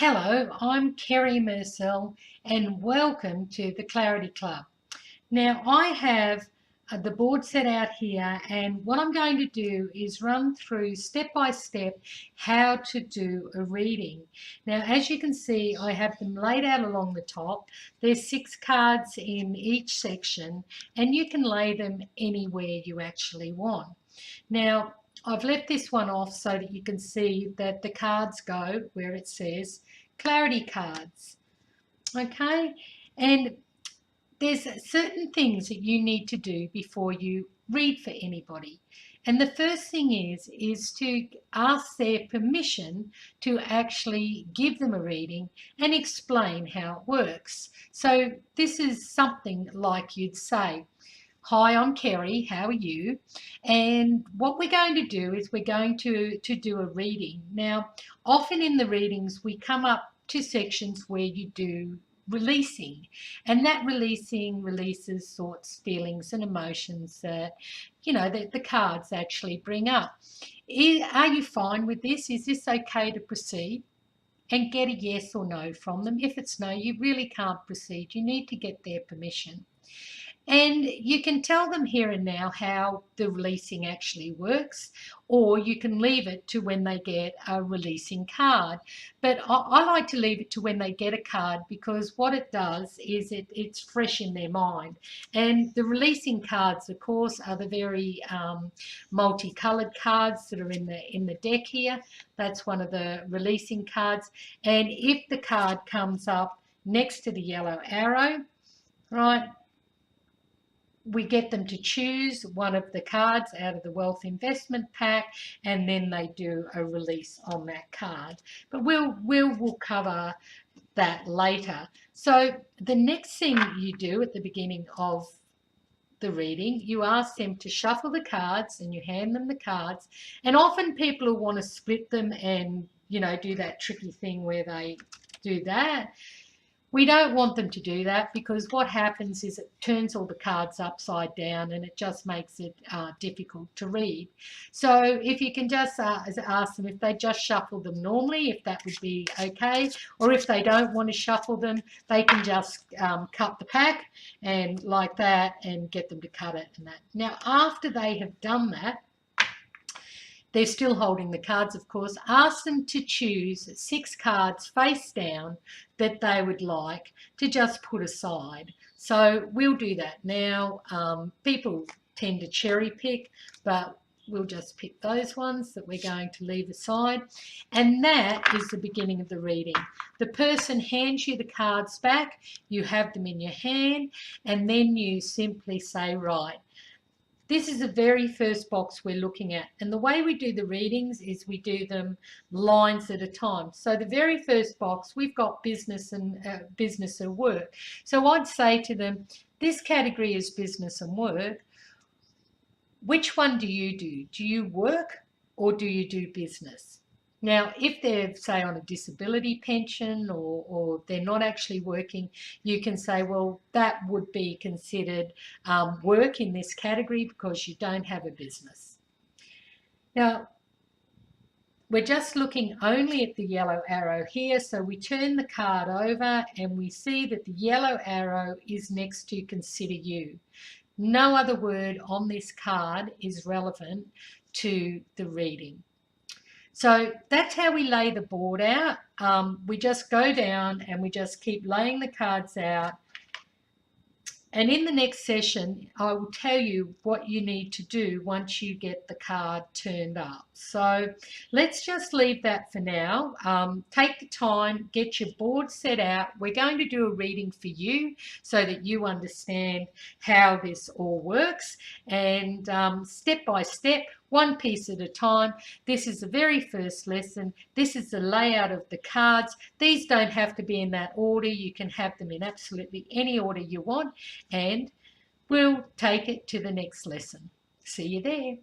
Hello, I'm Kerry Mersell and welcome to the Clarity Club. Now I have the board set out here, and what I'm going to do is run through step by step how to do a reading. Now as you can see, I have them laid out along the top. There's 6 cards in each section and you can lay them anywhere you actually want. Now I've left this one off so that you can see that the cards go where it says clarity cards. Okay, and there's certain things that you need to do before you read for anybody. And the first thing is to ask their permission to actually give them a reading and explain how it works. So this is something like you'd say, "Hi, I'm Kerry, how are you?" And what we're going to do is we're going to do a reading. Now, often in the readings, we come up to sections where you do releasing, and that releasing releases thoughts, feelings and emotions that that the cards actually bring up. Are you fine with this? Is this okay to proceed? And get a yes or no from them. If it's no, you really can't proceed. You need to get their permission. And you can tell them here and now how the releasing actually works, or you can leave it to when they get a releasing card. But I like to leave it to when they get a card, because what it does is it's fresh in their mind. And the releasing cards, of course, are the very multicoloured cards that are in the deck here. That's one of the releasing cards. And if the card comes up next to the yellow arrow, right, we get them to choose one of the cards out of the wealth investment pack, and then they do a release on that card. But we'll cover that later. So the next thing you do at the beginning of the reading, you ask them to shuffle the cards and you hand them the cards. And often people will want to split them and do that tricky thing where they do that. We don't want them to do that, because what happens is it turns all the cards upside down and it just makes it difficult to read. So if you can just ask them if they just shuffle them normally, if that would be okay, or if they don't want to shuffle them, they can just cut the pack and like that and get them to cut it and that. Now after they have done that, they're still holding the cards, of course. Ask them to choose 6 cards face down that they would like to just put aside. So we'll do that now. People tend to cherry pick, but we'll just pick those ones that we're going to leave aside. And that is the beginning of the reading. The person hands you the cards back, you have them in your hand, and then you simply say, right, this is the very first box we're looking at. And the way we do the readings is we do them lines at a time. So the very first box, we've got business and work. So I'd say to them, this category is business and work. Which one do you do? Do you work or do you do business? Now, if they're, say, on a disability pension or they're not actually working, you can say, well, that would be considered work in this category because you don't have a business. Now, we're just looking only at the yellow arrow here, so we turn the card over and we see that the yellow arrow is next to consider you. No other word on this card is relevant to the reading. So that's how we lay the board out. We just go down and we just keep laying the cards out. And in the next session, I will tell you what you need to do once you get the card turned up. So let's just leave that for now. Take the time, get your board set out. We're going to do a reading for you so that you understand how this all works. And step by step, one piece at a time. This is the very first lesson. This is the layout of the cards. These don't have to be in that order. You can have them in absolutely any order you want, and we'll take it to the next lesson. See you there.